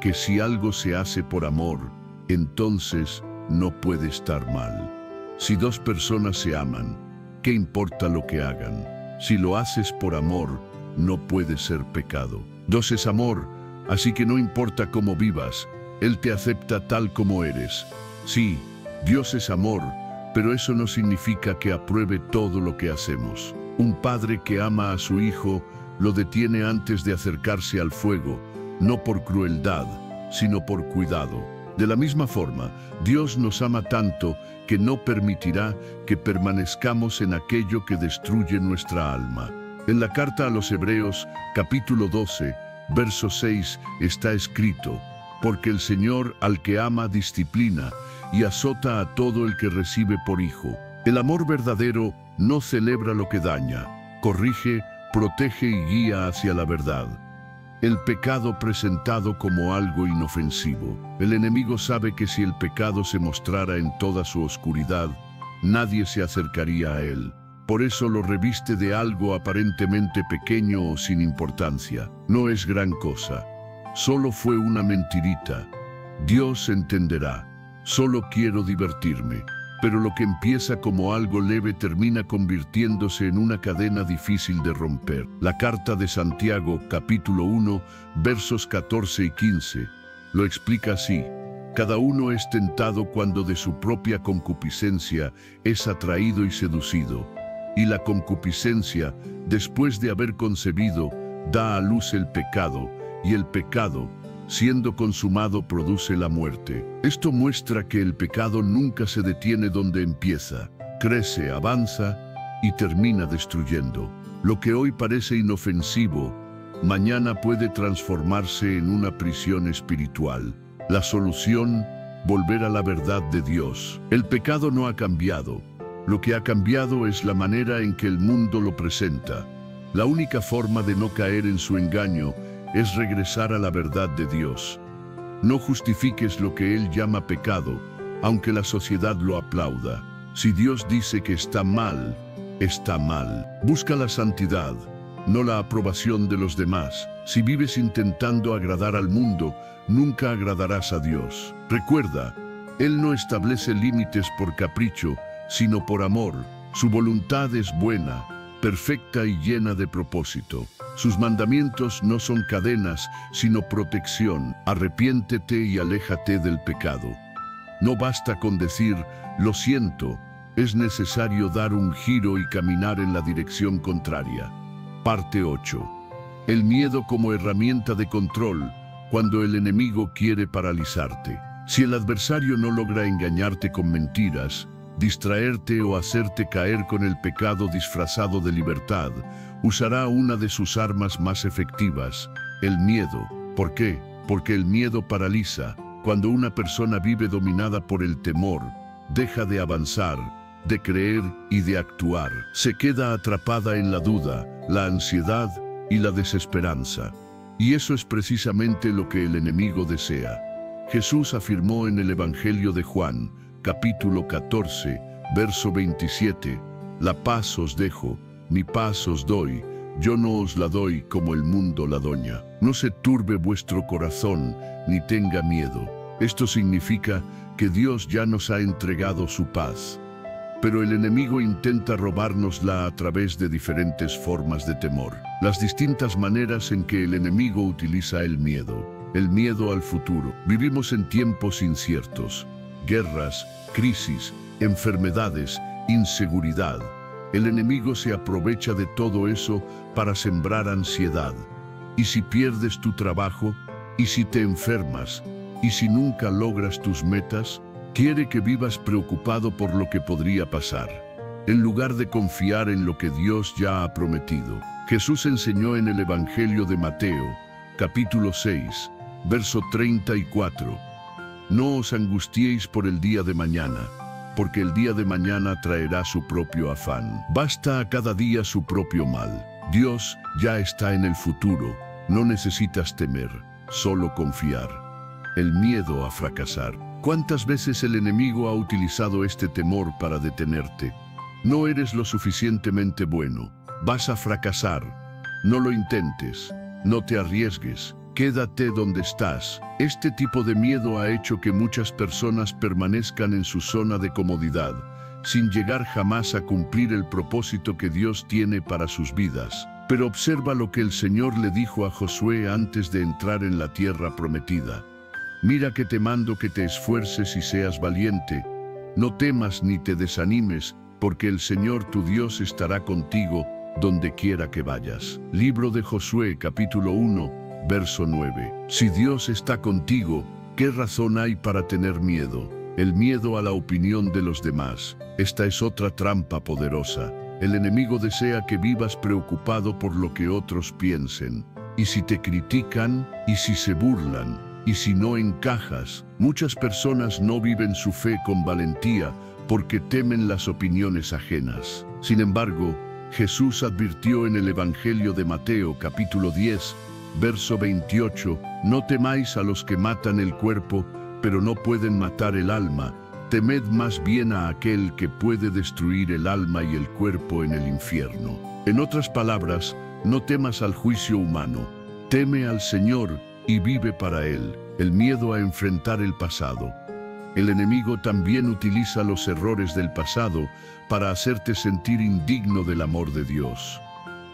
que si algo se hace por amor, entonces no puede estar mal. Si dos personas se aman, ¿qué importa lo que hagan? Si lo haces por amor, no puede ser pecado. Dios es amor, así que no importa cómo vivas, Él te acepta tal como eres. Sí, Dios es amor, pero eso no significa que apruebe todo lo que hacemos. Un padre que ama a su hijo lo detiene antes de acercarse al fuego, no por crueldad, sino por cuidado. De la misma forma, Dios nos ama tanto que no permitirá que permanezcamos en aquello que destruye nuestra alma. En la carta a los Hebreos, capítulo 12, verso 6, está escrito: porque el Señor al que ama disciplina y azota a todo el que recibe por hijo. El amor verdadero no celebra lo que daña, corrige, protege y guía hacia la verdad. El pecado presentado como algo inofensivo. El enemigo sabe que si el pecado se mostrara en toda su oscuridad, nadie se acercaría a él. Por eso lo reviste de algo aparentemente pequeño o sin importancia. No es gran cosa. Solo fue una mentirita. Dios entenderá. Solo quiero divertirme. Pero lo que empieza como algo leve termina convirtiéndose en una cadena difícil de romper. La carta de Santiago, capítulo 1, versos 14 y 15, lo explica así: Cada uno es tentado cuando de su propia concupiscencia es atraído y seducido. Y la concupiscencia, después de haber concebido, da a luz el pecado, y el pecado, siendo consumado, produce la muerte. Esto muestra que el pecado nunca se detiene donde empieza, crece, avanza y termina destruyendo. Lo que hoy parece inofensivo, mañana puede transformarse en una prisión espiritual. La solución, volver a la verdad de Dios. El pecado no ha cambiado. Lo que ha cambiado es la manera en que el mundo lo presenta. La única forma de no caer en su engaño es regresar a la verdad de Dios. No justifiques lo que Él llama pecado, aunque la sociedad lo aplauda. Si Dios dice que está mal, está mal. Busca la santidad, no la aprobación de los demás. Si vives intentando agradar al mundo, nunca agradarás a Dios. Recuerda, Él no establece límites por capricho, sino por amor. Su voluntad es buena, perfecta y llena de propósito. Sus mandamientos no son cadenas, sino protección. Arrepiéntete y aléjate del pecado. No basta con decir, lo siento, es necesario dar un giro y caminar en la dirección contraria. Parte 8. El miedo como herramienta de control, cuando el enemigo quiere paralizarte. Si el adversario no logra engañarte con mentiras, distraerte o hacerte caer con el pecado disfrazado de libertad, usará una de sus armas más efectivas, el miedo. ¿Por qué? Porque el miedo paraliza. Cuando una persona vive dominada por el temor, deja de avanzar, de creer y de actuar. Se queda atrapada en la duda, la ansiedad y la desesperanza. Y eso es precisamente lo que el enemigo desea. Jesús afirmó en el Evangelio de Juan, capítulo 14, verso 27, «La paz os dejo, mi paz os doy, yo no os la doy como el mundo la doña. No se turbe vuestro corazón, ni tenga miedo». Esto significa que Dios ya nos ha entregado su paz. Pero el enemigo intenta robárnosla a través de diferentes formas de temor. Las distintas maneras en que el enemigo utiliza el miedo. El miedo al futuro. Vivimos en tiempos inciertos. Guerras, crisis, enfermedades, inseguridad. El enemigo se aprovecha de todo eso para sembrar ansiedad. ¿Y si pierdes tu trabajo? ¿Y si te enfermas? ¿Y si nunca logras tus metas? Quiere que vivas preocupado por lo que podría pasar, en lugar de confiar en lo que Dios ya ha prometido. Jesús enseñó en el Evangelio de Mateo, capítulo 6, verso 34. «No os angustiéis por el día de mañana, porque el día de mañana traerá su propio afán. Basta a cada día su propio mal». Dios ya está en el futuro, no necesitas temer, solo confiar. El miedo a fracasar. ¿Cuántas veces el enemigo ha utilizado este temor para detenerte? No eres lo suficientemente bueno, vas a fracasar. No lo intentes, no te arriesgues, quédate donde estás. Este tipo de miedo ha hecho que muchas personas permanezcan en su zona de comodidad, sin llegar jamás a cumplir el propósito que Dios tiene para sus vidas. Pero observa lo que el Señor le dijo a Josué antes de entrar en la tierra prometida. «Mira que te mando que te esfuerces y seas valiente. No temas ni te desanimes, porque el Señor tu Dios estará contigo donde quiera que vayas». Libro de Josué, capítulo 1, verso 9. Si Dios está contigo, ¿qué razón hay para tener miedo? El miedo a la opinión de los demás. Esta es otra trampa poderosa. El enemigo desea que vivas preocupado por lo que otros piensen. ¿Y si te critican? ¿Y si se burlan? ¿Y si no encajas? Muchas personas no viven su fe con valentía porque temen las opiniones ajenas. Sin embargo, Jesús advirtió en el Evangelio de Mateo, capítulo 10, verso 28, «No temáis a los que matan el cuerpo, pero no pueden matar el alma. Temed más bien a aquel que puede destruir el alma y el cuerpo en el infierno». En otras palabras, no temas al juicio humano. Teme al Señor y vive para Él. El miedo a enfrentar el pasado. El enemigo también utiliza los errores del pasado para hacerte sentir indigno del amor de Dios.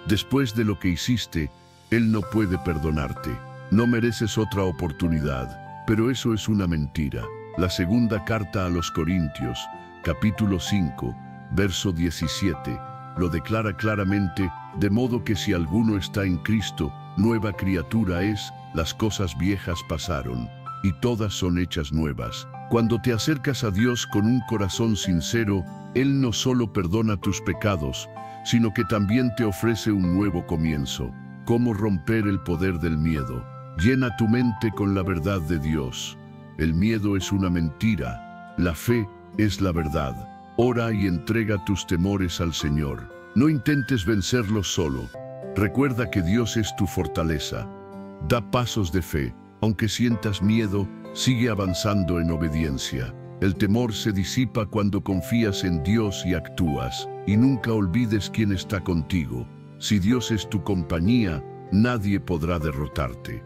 Después de lo que hiciste, Él no puede perdonarte. No mereces otra oportunidad. pero eso es una mentira. La segunda carta a los Corintios, capítulo 5, verso 17, lo declara claramente, de modo que si alguno está en Cristo, nueva criatura es, las cosas viejas pasaron, y todas son hechas nuevas. Cuando te acercas a Dios con un corazón sincero, Él no solo perdona tus pecados, sino que también te ofrece un nuevo comienzo. ¿Cómo romper el poder del miedo? Llena tu mente con la verdad de Dios. El miedo es una mentira, la fe es la verdad. Ora y entrega tus temores al Señor. No intentes vencerlos solo. Recuerda que Dios es tu fortaleza. Da pasos de fe. Aunque sientas miedo, sigue avanzando en obediencia. El temor se disipa cuando confías en Dios y actúas. Y nunca olvides quién está contigo. Si Dios es tu compañía, nadie podrá derrotarte.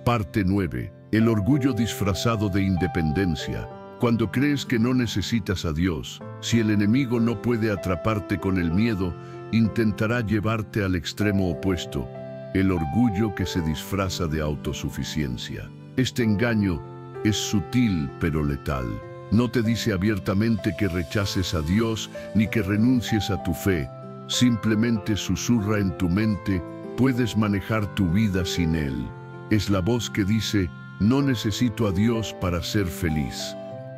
Parte 9. El orgullo disfrazado de independencia. Cuando crees que no necesitas a Dios, si el enemigo no puede atraparte con el miedo, intentará llevarte al extremo opuesto, el orgullo que se disfraza de autosuficiencia. Este engaño es sutil pero letal. No te dice abiertamente que rechaces a Dios ni que renuncies a tu fe. Simplemente susurra en tu mente, puedes manejar tu vida sin Él. Es la voz que dice, no necesito a Dios para ser feliz.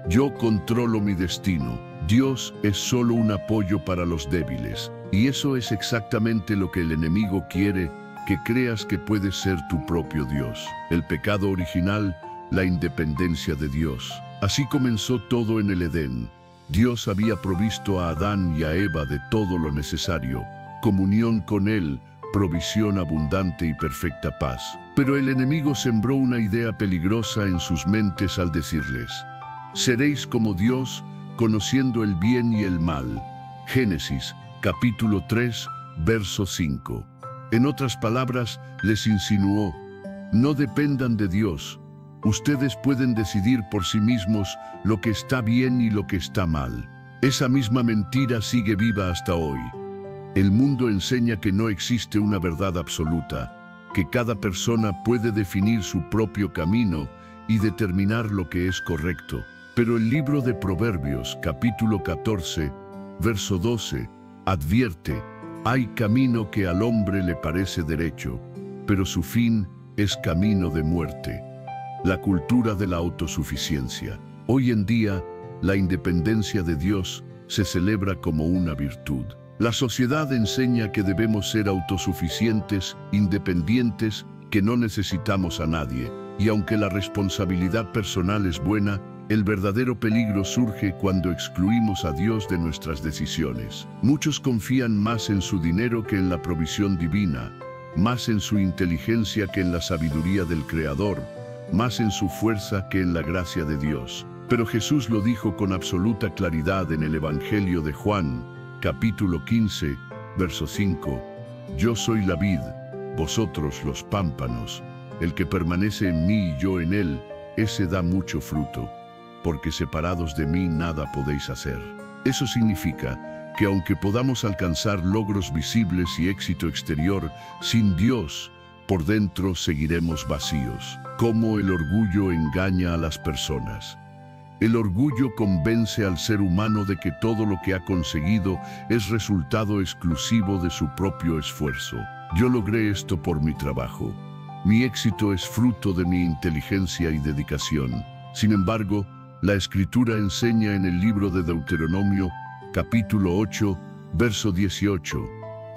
Yo controlo mi destino. Dios es solo un apoyo para los débiles. Y eso es exactamente lo que el enemigo quiere, que creas que puedes ser tu propio Dios. El pecado original, la independencia de Dios. Así comenzó todo en el Edén. Dios había provisto a Adán y a Eva de todo lo necesario, comunión con Él, provisión abundante y perfecta paz. Pero el enemigo sembró una idea peligrosa en sus mentes al decirles, seréis como Dios, conociendo el bien y el mal. Génesis, capítulo 3, verso 5. En otras palabras, les insinuó, no dependan de Dios. Ustedes pueden decidir por sí mismos lo que está bien y lo que está mal. Esa misma mentira sigue viva hasta hoy. El mundo enseña que no existe una verdad absoluta, que cada persona puede definir su propio camino y determinar lo que es correcto. Pero el libro de Proverbios, capítulo 14, verso 12, advierte, hay camino que al hombre le parece derecho, pero su fin es camino de muerte. La cultura de la autosuficiencia. Hoy en día, la independencia de Dios se celebra como una virtud. La sociedad enseña que debemos ser autosuficientes, independientes, que no necesitamos a nadie. Y aunque la responsabilidad personal es buena, el verdadero peligro surge cuando excluimos a Dios de nuestras decisiones. Muchos confían más en su dinero que en la provisión divina, más en su inteligencia que en la sabiduría del Creador, más en su fuerza que en la gracia de Dios. Pero Jesús lo dijo con absoluta claridad en el Evangelio de Juan, capítulo 15, verso 5. Yo soy la vid, vosotros los pámpanos. El que permanece en mí y yo en él, ese da mucho fruto, porque separados de mí nada podéis hacer. Eso significa que aunque podamos alcanzar logros visibles y éxito exterior, sin Dios, por dentro seguiremos vacíos. Cómo el orgullo engaña a las personas. El orgullo convence al ser humano de que todo lo que ha conseguido es resultado exclusivo de su propio esfuerzo. Yo logré esto por mi trabajo. Mi éxito es fruto de mi inteligencia y dedicación. Sin embargo, la Escritura enseña en el libro de Deuteronomio, capítulo 8, verso 18,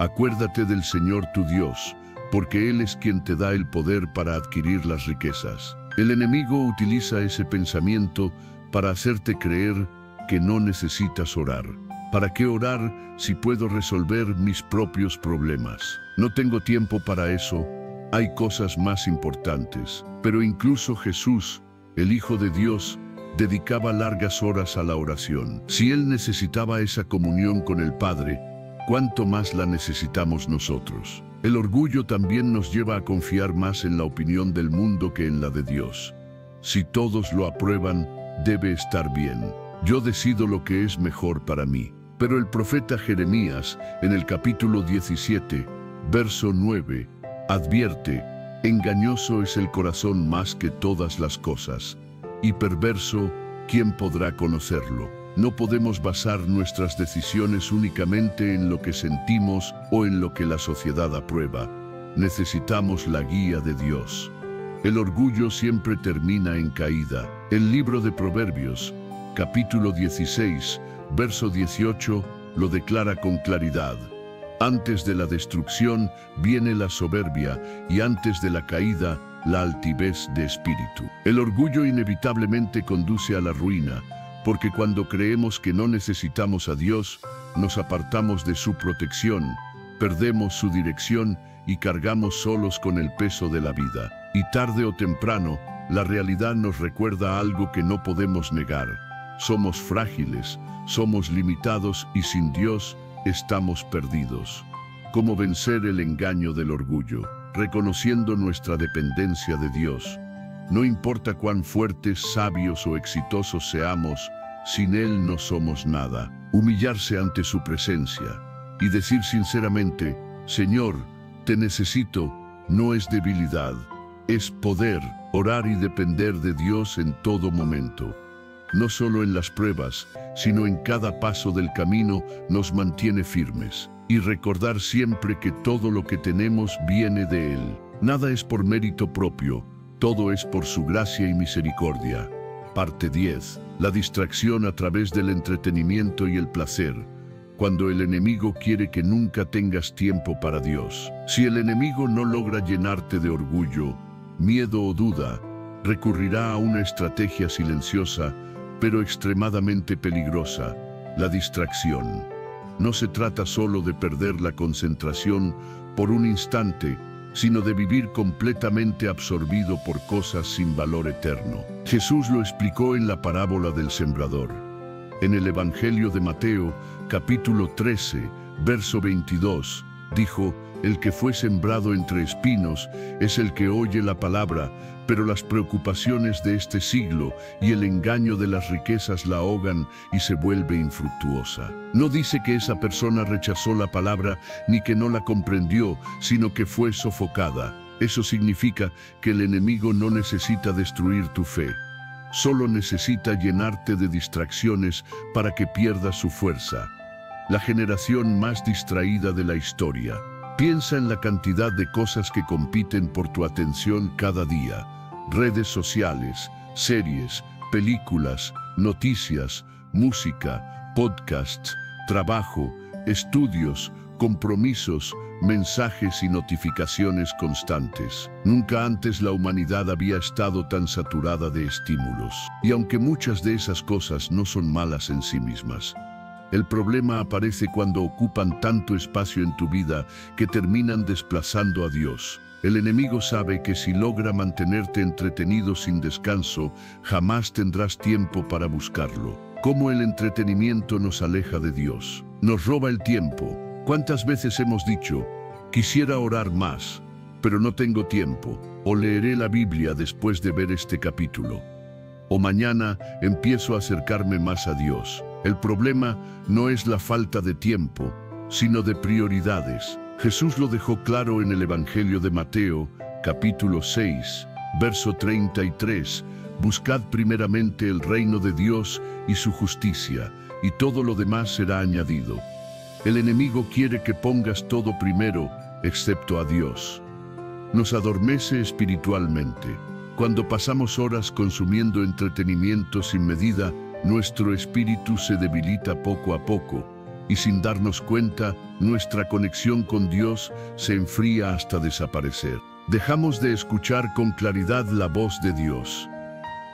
acuérdate del Señor tu Dios, porque Él es quien te da el poder para adquirir las riquezas. El enemigo utiliza ese pensamiento para hacerte creer que no necesitas orar. ¿Para qué orar si puedo resolver mis propios problemas? No tengo tiempo para eso, hay cosas más importantes. Pero incluso Jesús, el Hijo de Dios, dedicaba largas horas a la oración. Si Él necesitaba esa comunión con el Padre, ¿cuánto más la necesitamos nosotros? El orgullo también nos lleva a confiar más en la opinión del mundo que en la de Dios. Si todos lo aprueban, debe estar bien. Yo decido lo que es mejor para mí. Pero el profeta Jeremías, en el capítulo 17, verso 9, advierte, engañoso es el corazón más que todas las cosas, y perverso, ¿quién podrá conocerlo? No podemos basar nuestras decisiones únicamente en lo que sentimos o en lo que la sociedad aprueba. Necesitamos la guía de Dios. El orgullo siempre termina en caída. El libro de Proverbios, capítulo 16, verso 18, lo declara con claridad. Antes de la destrucción viene la soberbia y antes de la caída la altivez de espíritu. El orgullo inevitablemente conduce a la ruina, porque cuando creemos que no necesitamos a Dios, nos apartamos de su protección, perdemos su dirección y cargamos solos con el peso de la vida. Y tarde o temprano, la realidad nos recuerda algo que no podemos negar. Somos frágiles, somos limitados y sin Dios estamos perdidos. ¿Cómo vencer el engaño del orgullo? Reconociendo nuestra dependencia de Dios. No importa cuán fuertes, sabios o exitosos seamos, sin Él no somos nada. Humillarse ante su presencia y decir sinceramente, Señor, te necesito, no es debilidad, es poder. Orar y depender de Dios en todo momento. No solo en las pruebas, sino en cada paso del camino nos mantiene firmes. Y recordar siempre que todo lo que tenemos viene de Él. Nada es por mérito propio, todo es por su gracia y misericordia. Parte 10. La distracción a través del entretenimiento y el placer. Cuando el enemigo quiere que nunca tengas tiempo para Dios. Si el enemigo no logra llenarte de orgullo, miedo o duda, recurrirá a una estrategia silenciosa, pero extremadamente peligrosa, la distracción. No se trata solo de perder la concentración por un instante, sino de vivir completamente absorbido por cosas sin valor eterno. Jesús lo explicó en la parábola del sembrador. En el Evangelio de Mateo, capítulo 13, verso 22, dijo, el que fue sembrado entre espinos es el que oye la palabra, pero las preocupaciones de este siglo y el engaño de las riquezas la ahogan y se vuelve infructuosa. No dice que esa persona rechazó la palabra ni que no la comprendió, sino que fue sofocada. Eso significa que el enemigo no necesita destruir tu fe. Solo necesita llenarte de distracciones para que pierdas su fuerza. La generación más distraída de la historia. Piensa en la cantidad de cosas que compiten por tu atención cada día. Redes sociales, series, películas, noticias, música, podcasts, trabajo, estudios, compromisos, mensajes y notificaciones constantes. Nunca antes la humanidad había estado tan saturada de estímulos. Y aunque muchas de esas cosas no son malas en sí mismas, el problema aparece cuando ocupan tanto espacio en tu vida que terminan desplazando a Dios. El enemigo sabe que si logra mantenerte entretenido sin descanso, jamás tendrás tiempo para buscarlo. Cómo el entretenimiento nos aleja de Dios. Nos roba el tiempo. ¿Cuántas veces hemos dicho, quisiera orar más, pero no tengo tiempo, o leeré la Biblia después de ver este capítulo, o mañana empiezo a acercarme más a Dios? El problema no es la falta de tiempo, sino de prioridades. Jesús lo dejó claro en el Evangelio de Mateo, capítulo 6, verso 33. Buscad primeramente el reino de Dios y su justicia, y todo lo demás será añadido. El enemigo quiere que pongas todo primero, excepto a Dios. Nos adormece espiritualmente. Cuando pasamos horas consumiendo entretenimiento sin medida, nuestro espíritu se debilita poco a poco, y sin darnos cuenta, nuestra conexión con Dios se enfría hasta desaparecer. Dejamos de escuchar con claridad la voz de Dios.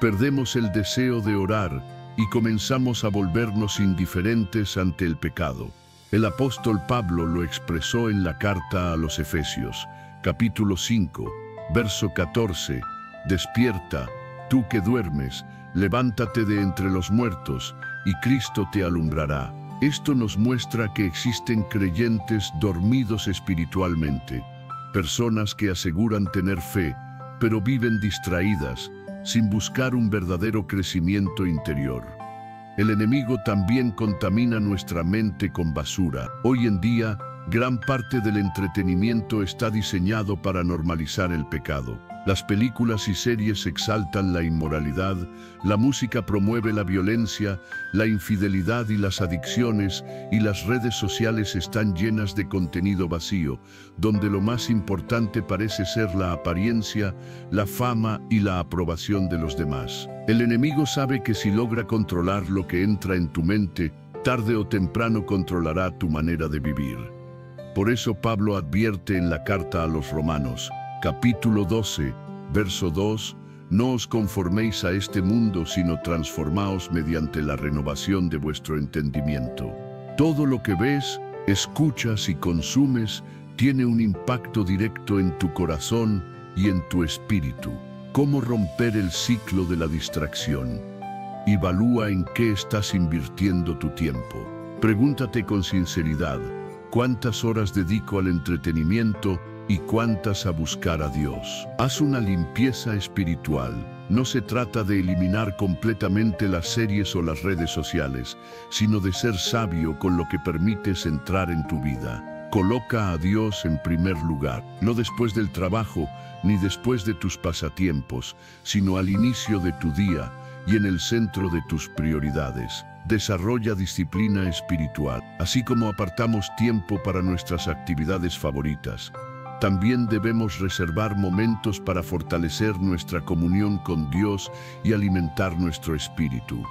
Perdemos el deseo de orar y comenzamos a volvernos indiferentes ante el pecado. El apóstol Pablo lo expresó en la carta a los Efesios, capítulo 5, verso 14. Despierta, tú que duermes, levántate de entre los muertos, y Cristo te alumbrará. Esto nos muestra que existen creyentes dormidos espiritualmente, personas que aseguran tener fe, pero viven distraídas, sin buscar un verdadero crecimiento interior. El enemigo también contamina nuestra mente con basura. Hoy en día, gran parte del entretenimiento está diseñado para normalizar el pecado. Las películas y series exaltan la inmoralidad, la música promueve la violencia, la infidelidad y las adicciones, y las redes sociales están llenas de contenido vacío, donde lo más importante parece ser la apariencia, la fama y la aprobación de los demás. El enemigo sabe que si logra controlar lo que entra en tu mente, tarde o temprano controlará tu manera de vivir. Por eso Pablo advierte en la carta a los Romanos, capítulo 12, verso 2, no os conforméis a este mundo, sino transformaos mediante la renovación de vuestro entendimiento. Todo lo que ves, escuchas y consumes tiene un impacto directo en tu corazón y en tu espíritu. ¿Cómo romper el ciclo de la distracción? Evalúa en qué estás invirtiendo tu tiempo. Pregúntate con sinceridad, ¿cuántas horas dedico al entretenimiento y cuántas a buscar a Dios? Haz una limpieza espiritual. No se trata de eliminar completamente las series o las redes sociales, sino de ser sabio con lo que permites entrar en tu vida. Coloca a Dios en primer lugar, no después del trabajo ni después de tus pasatiempos, sino al inicio de tu día y en el centro de tus prioridades. Desarrolla disciplina espiritual, así como apartamos tiempo para nuestras actividades favoritas. También debemos reservar momentos para fortalecer nuestra comunión con Dios y alimentar nuestro espíritu.